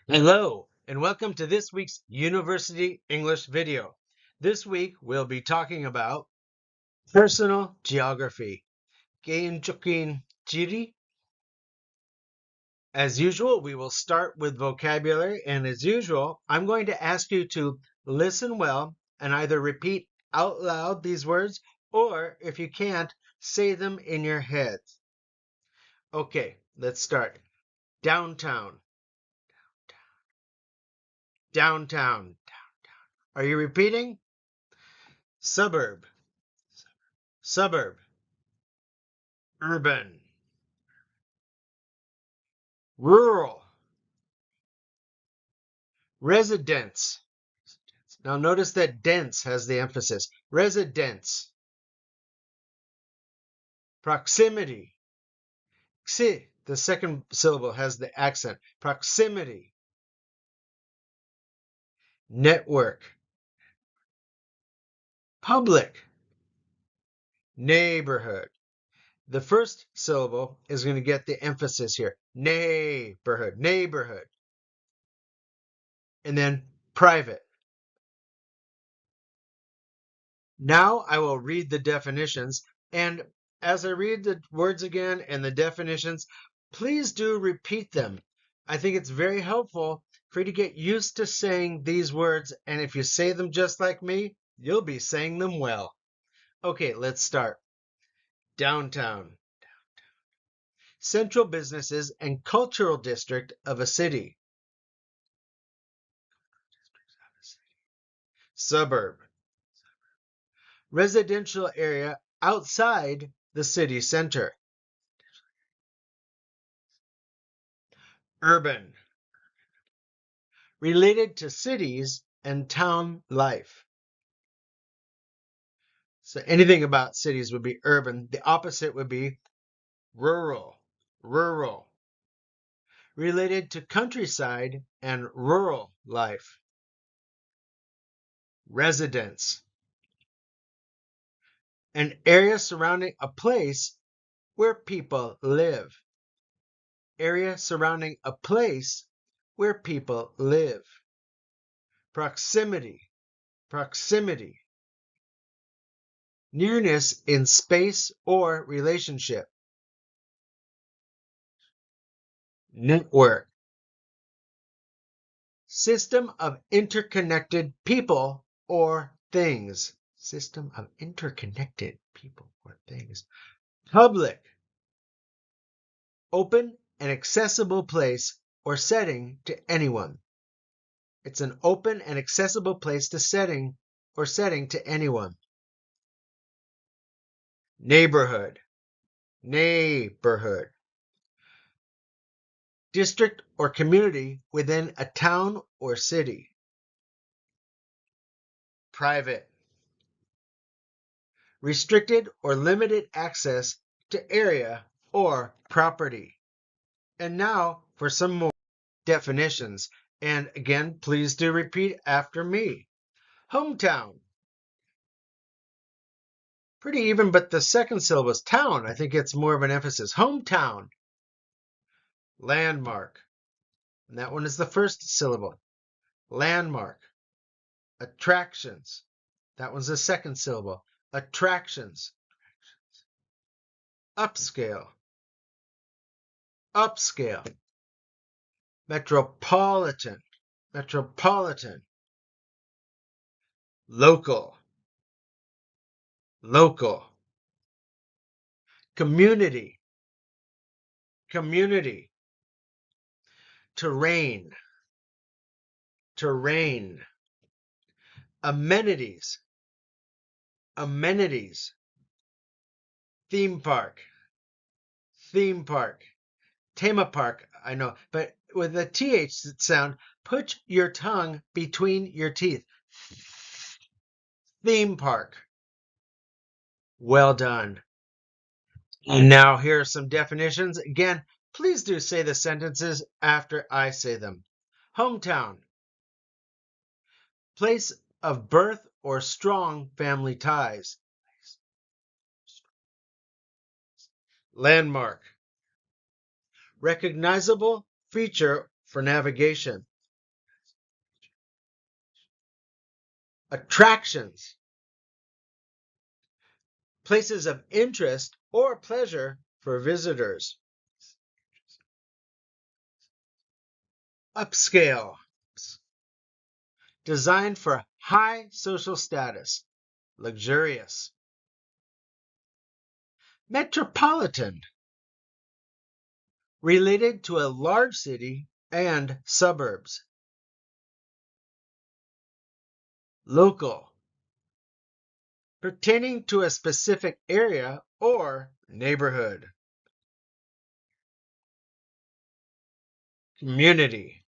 Hello, and welcome to this week's University English video. This week, we'll be talking about personal geography. 개인적인 지리. As usual, we will start with vocabulary, and as usual, I'm going to ask you to listen well and either repeat out loud these words, or if you can't, say them in your head. Okay, let's start. Downtown. Downtown. Are you repeating? Suburb. Suburb. Urban. Rural. Residence. Now notice that dense has the emphasis. Residence. Proximity. Xi, the second syllable has the accent. Proximity. Network. Public. Neighborhood. The first syllable is going to get the emphasis here. Neighborhood. Neighborhood. And then private. Now I will read the definitions, and as I read the words again and the definitions, please do repeat them. I think it's very helpful for you to get used to saying these words, and if you say them just like me, you'll be saying them well. Okay, let's start. Downtown. Central businesses and cultural district of a city. Suburb. Residential area outside the city center. Urban. Related to cities and town life. So anything about cities would be urban. The opposite would be rural. Rural. Related to countryside and rural life. Residence. An area surrounding a place where people live. Area surrounding a place where people live. Proximity. Proximity. Nearness in space or relationship. Network. System of interconnected people or things. System of interconnected people or things. Public. Open and accessible place or setting to anyone. It's an open and accessible place to setting to anyone. Neighborhood. Neighborhood. District or community within a town or city. Private. Restricted or limited access to area or property. And now for some more definitions. And again, please do repeat after me. Hometown. Pretty even, but the second syllable is town. I think it's more of an emphasis. Hometown. Landmark. And that one is the first syllable. Landmark. Attractions. That one's the second syllable. Attractions. Upscale. Upscale. Metropolitan. Metropolitan. Local. Local. Community. Community. Terrain. Terrain. Amenities. Amenities. Theme park. Theme park. Tema park, I know, but with the TH sound, put your tongue between your teeth. Theme park. Well done. And now here are some definitions. Again, please do say the sentences after I say them. Hometown. Place of birth or strong family ties. Landmark. Recognizable feature for navigation. Attractions, places of interest or pleasure for visitors. Upscale, designed for high social status. Luxurious. Metropolitan, related to a large city and suburbs. Local, pertaining to a specific area or neighborhood. Community,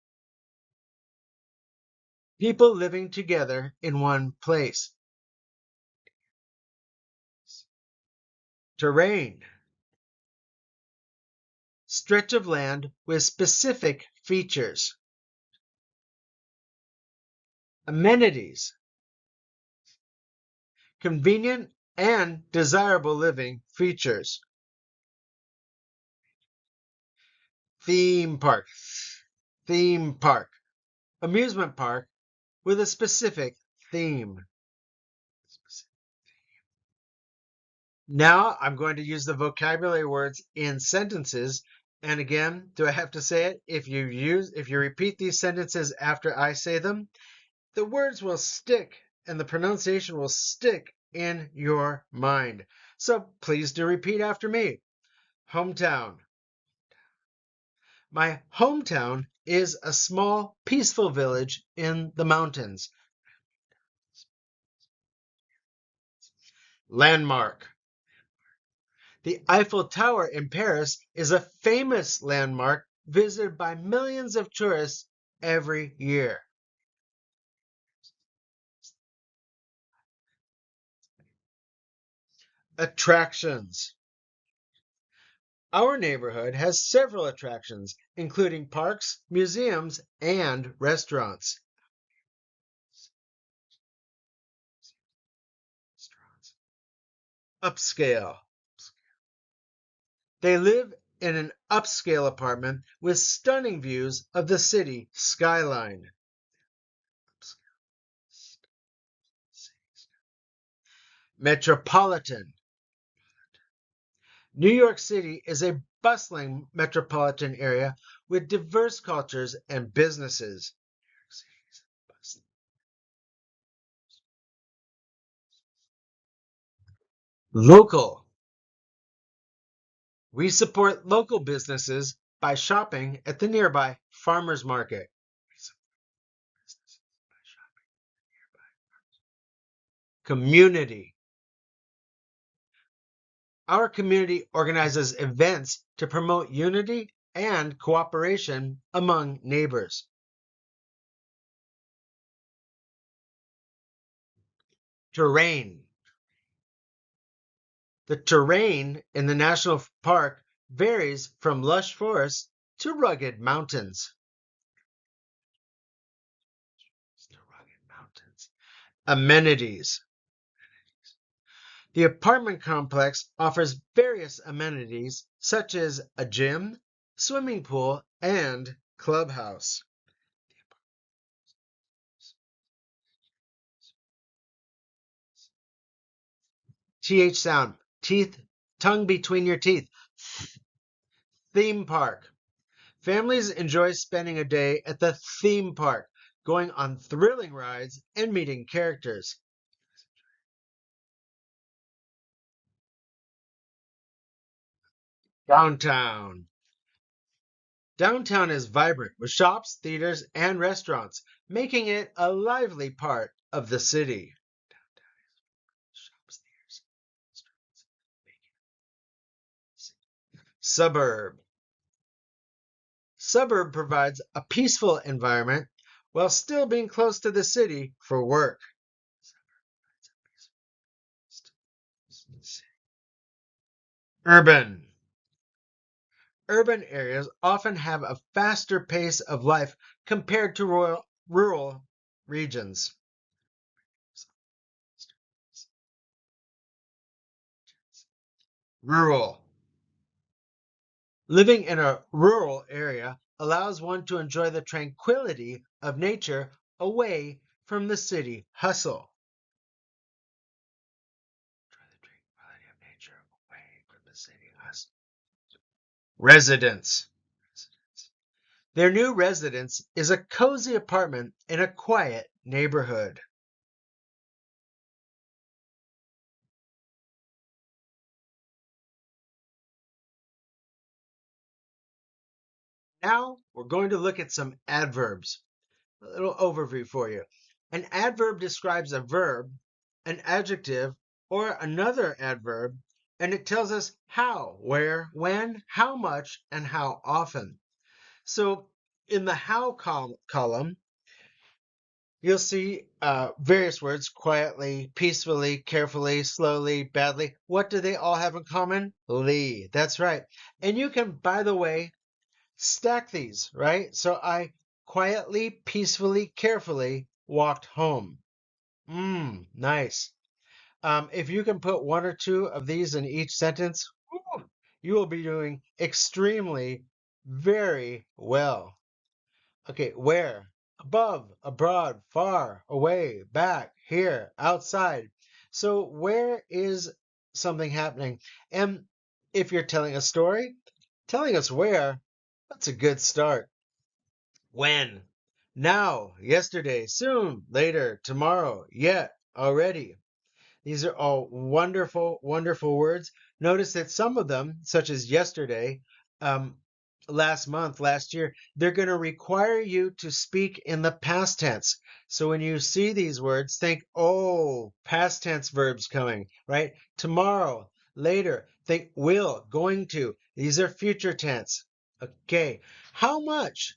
people living together in one place. Terrain, stretch of land with specific features. Amenities, convenient and desirable living features. Theme park, theme park, amusement park with a specific theme. Now I'm going to use the vocabulary words in sentences. And again, do I have to say it? If you repeat these sentences after I say them, the words will stick and the pronunciation will stick in your mind. So please do repeat after me. Hometown. My hometown is a small, peaceful village in the mountains. Landmark. The Eiffel Tower in Paris is a famous landmark visited by millions of tourists every year. Attractions. Our neighborhood has several attractions, including parks, museums, and restaurants. Upscale. They live in an upscale apartment with stunning views of the city skyline. Metropolitan. New York City is a bustling metropolitan area with diverse cultures and businesses. Local. We support local businesses by shopping at the nearby farmers market. Community. Our community organizes events to promote unity and cooperation among neighbors. Terrain. The terrain in the national park varies from lush forests to rugged mountains. Amenities. The apartment complex offers various amenities such as a gym, swimming pool, and clubhouse. TH sound, teeth, tongue between your teeth. Theme park. Families enjoy spending a day at the theme park, going on thrilling rides and meeting characters. Downtown. Downtown is vibrant with shops, theaters, and restaurants, making it a lively part of the city. Suburb. Suburb provides a peaceful environment while still being close to the city for work. Urban. Urban areas often have a faster pace of life compared to rural regions. Rural. Living in a rural area allows one to enjoy the tranquility of nature away from the city hustle. Enjoy the tranquility of nature away from the city hustle. Residence. Their new residence is a cozy apartment in a quiet neighborhood. Now we're going to look at some adverbs. A little overview for you. An adverb describes a verb, an adjective, or another adverb, and it tells us how, where, when, how much, and how often. So in the how column, you'll see various words: quietly, peacefully, carefully, slowly, badly. What do they all have in common? Lee. That's right. And you can, by the way, stack these, right? So I quietly, peacefully, carefully walked home. Nice. If you can put one or two of these in each sentence, you will be doing extremely, very well. Okay, where? Above, abroad, far, away, back, here, outside. So where is something happening? And if you're telling a story, telling us where, that's a good start. When? Now, yesterday, soon, later, tomorrow, yet, already. These are all wonderful, wonderful words. Notice that some of them, such as yesterday, um, last month, last year, they're going to require you to speak in the past tense. So when you see these words, think, oh, past tense verbs coming, right? Tomorrow, later, think will, going to. These are future tense. Okay. How much?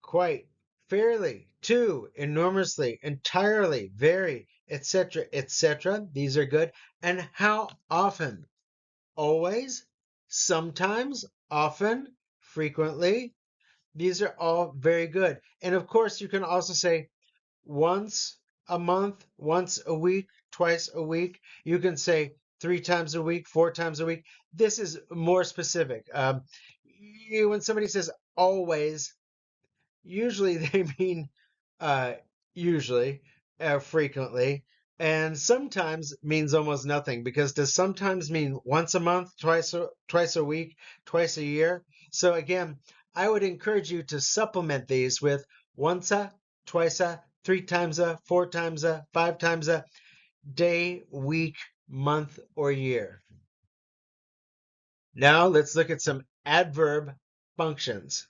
Quite, fairly, too, enormously, entirely, very, etc., etc. These are good. And how often? Always, sometimes, often, frequently. These are all very good. And of course, you can also say once a month, once a week, twice a week. You can say 3 times a week, 4 times a week. This is more specific. When somebody says always, usually they mean uh, usually, frequently, and sometimes means almost nothing, because does sometimes mean once a month, twice a week, twice a year? So again, I would encourage you to supplement these with once a, twice a, 3 times a, 4 times a, 5 times a, day, week, month, or year. Now let's look at some adverb functions.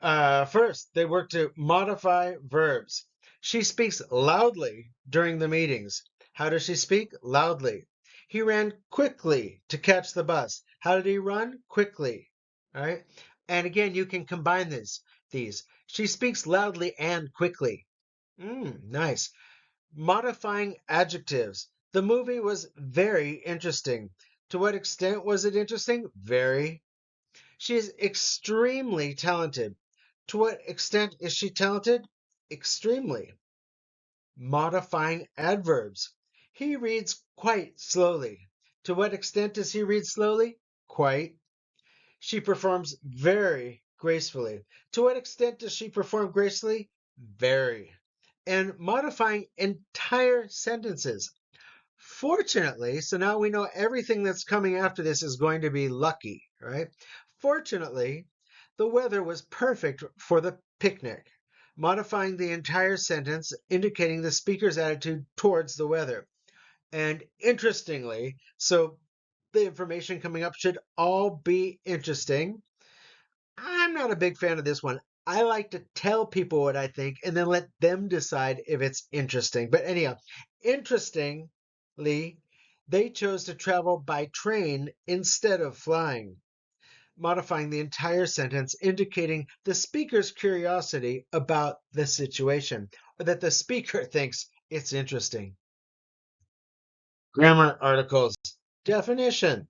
First, they work to modify verbs. She speaks loudly during the meetings. How does she speak? Loudly. He ran quickly to catch the bus. How did he run? Quickly. All right. And again, you can combine these. She speaks loudly and quickly. Nice. Modifying adjectives. The movie was very interesting. To what extent was it interesting? Very. She is extremely talented. To what extent is she talented? Extremely. Modifying adverbs. He reads quite slowly. To what extent does he read slowly? Quite. She performs very gracefully. To what extent does she perform gracefully? Very. And modifying entire sentences. Fortunately, so now we know everything that's coming after this is going to be lucky, right? Fortunately, the weather was perfect for the picnic, modifying the entire sentence, indicating the speaker's attitude towards the weather. And interestingly, so the information coming up should all be interesting. I'm not a big fan of this one. I like to tell people what I think and then let them decide if it's interesting. But anyhow, interestingly, they chose to travel by train instead of flying, modifying the entire sentence, indicating the speaker's curiosity about the situation, or that the speaker thinks it's interesting. Grammar articles. Definition.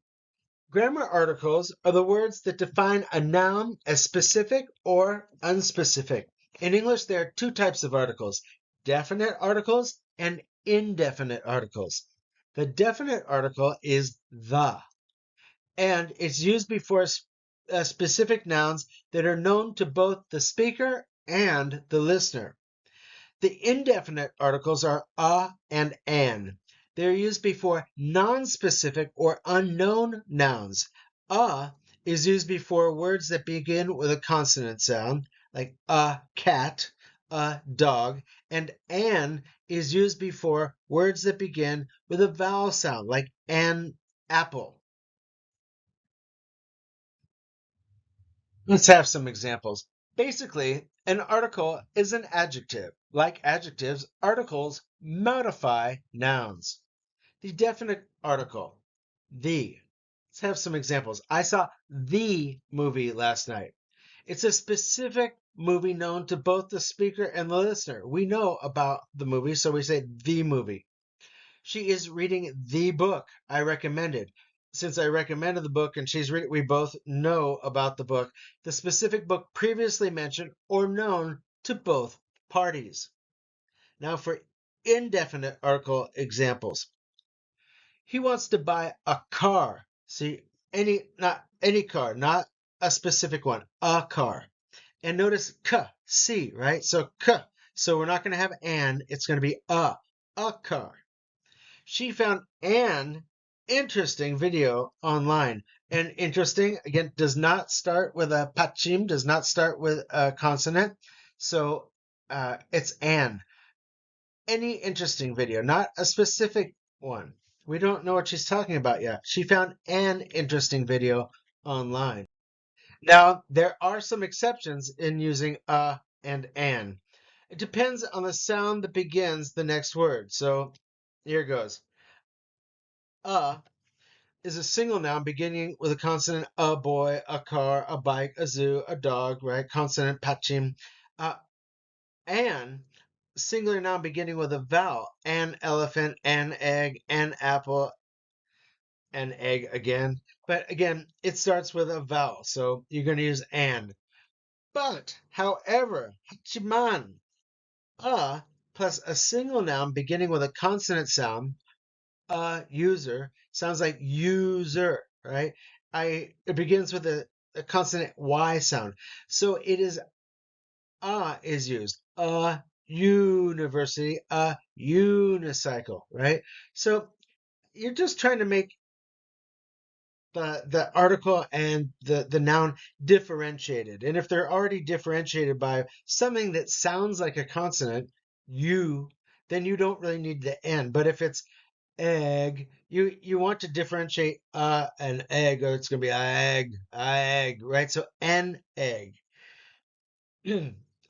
Grammar articles are the words that define a noun as specific or unspecific. In English, there are two types of articles: definite articles and indefinite articles. The definite article is the, and it's used before specific nouns that are known to both the speaker and the listener. The indefinite articles are and an. They're used before non-specific or unknown nouns. Is used before words that begin with a consonant sound, like a cat, a dog, and an is used before words that begin with a vowel sound, like an apple. Let's have some examples. Basically, an article is an adjective. Like adjectives, articles modify nouns. The definite article, the. Let's have some examples. I saw the movie last night. It's a specific movie known to both the speaker and the listener. We know about the movie, so we say the movie. She is reading the book I recommended. Since I recommended the book and she's reading, we both know about the book, the specific book previously mentioned or known to both parties. Now for indefinite article examples. He wants to buy a car. See, not any car, not a specific one, a car. And notice c, right? So So we're not going to have an, it's going to be a car. She found an interesting video online. And interesting, again, does not start with a pachim, does not start with a consonant. So it's an. Any interesting video, not a specific one. We don't know what she's talking about yet. She found an interesting video online. Now, there are some exceptions in using a and an. It depends on the sound that begins the next word. So here goes. Is a single noun beginning with a consonant, a boy, a car, a bike, a zoo, a dog, right? Consonant, pachim. An, singular noun beginning with a vowel, an elephant, an egg, an apple, an egg again. But again, it starts with a vowel, so you're going to use an. But, however, hachiman, plus a single noun beginning with a consonant sound, user, sounds like user, right? It begins with a consonant Y sound. So it is used. A university, a unicycle, right? So you're just trying to make the article and the noun differentiated. And if they're already differentiated by something that sounds like a consonant, you, then you don't really need the N. But if it's egg, you want to differentiate an egg, or it's gonna be egg, right? So an egg.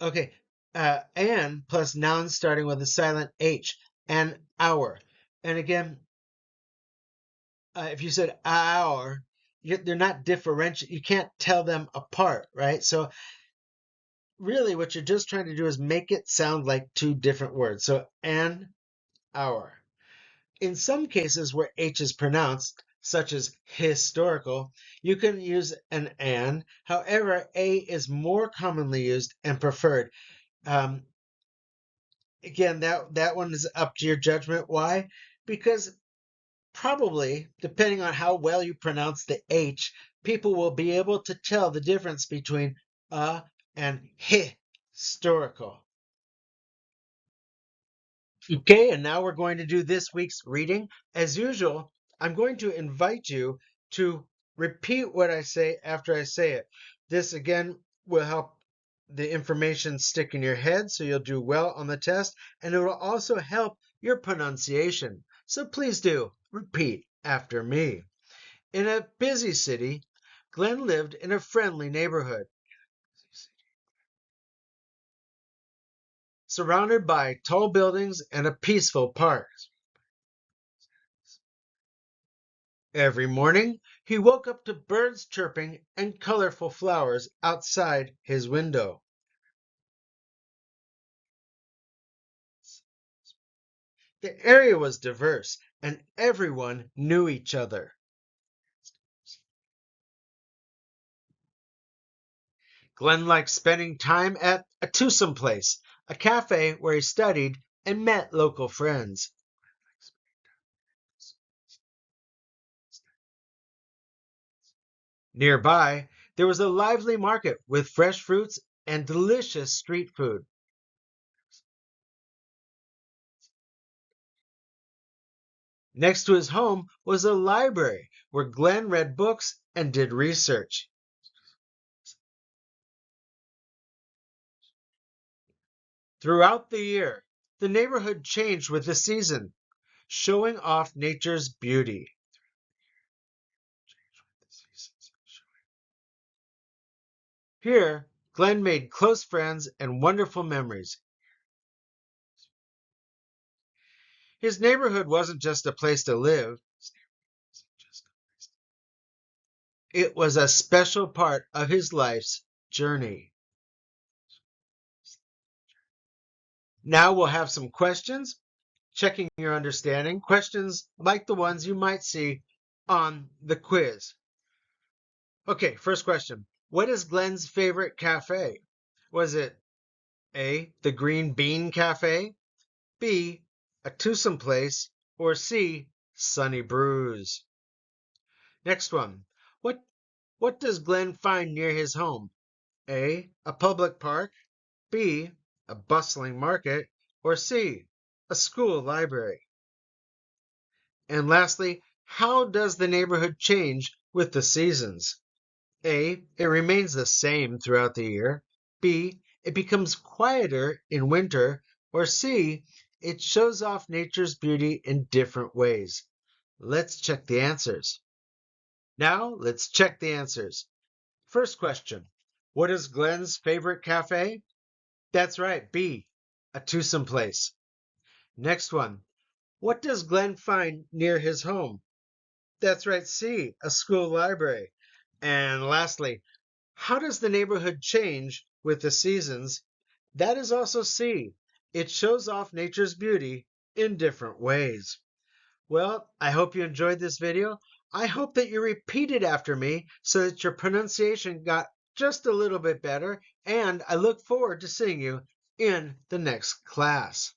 Okay, an plus noun starting with a silent H, an hour. And again, if you said hour, they're not differential. You can't tell them apart, right? So really, what you're just trying to do is make it sound like two different words. So an hour. In some cases where H is pronounced, such as historical, you can use an. However, A is more commonly used and preferred. Um, Again, that one is up to your judgment. Why? Because probably, depending on how well you pronounce the H, people will be able to tell the difference between and historical. Okay, and now we're going to do this week's reading. As usual, I'm going to invite you to repeat what I say after I say it. This again will help the information stick in your head so you'll do well on the test, and it will also help your pronunciation. So please do repeat after me. In a busy city, Glenn lived in a friendly neighborhood, surrounded by tall buildings and a peaceful park. Every morning, he woke up to birds chirping and colorful flowers outside his window. The area was diverse, and everyone knew each other. Glenn liked spending time at a twosome place, a cafe where he studied and met local friends. Nearby, there was a lively market with fresh fruits and delicious street food. Next to his home was a library where Glenn read books and did research. Throughout the year, the neighborhood changed with the season, showing off nature's beauty. Here, Glenn made close friends and wonderful memories. His neighborhood wasn't just a place to live, it was a special part of his life's journey. Now we'll have some questions, checking your understanding, questions like the ones you might see on the quiz. Okay, first question. What is Glenn's favorite cafe? Was it A, the Green Bean Cafe, B, a Twosome Place, or C, Sunny Brews? Next one. What does Glenn find near his home? A public park, B, a bustling market, or C, a school library? And lastly, how does the neighborhood change with the seasons? A, it remains the same throughout the year. B, it becomes quieter in winter. Or C, it shows off nature's beauty in different ways. Let's check the answers. Now, let's check the answers. First question. What is Glenn's favorite cafe? That's right, B, a Twosome Place. Next one. What does Glenn find near his home? That's right, C, a school library. And lastly, how does the neighborhood change with the seasons? That is also C. It shows off nature's beauty in different ways. Well, I hope you enjoyed this video. I hope that you repeated after me so that your pronunciation got just a little bit better, and I look forward to seeing you in the next class.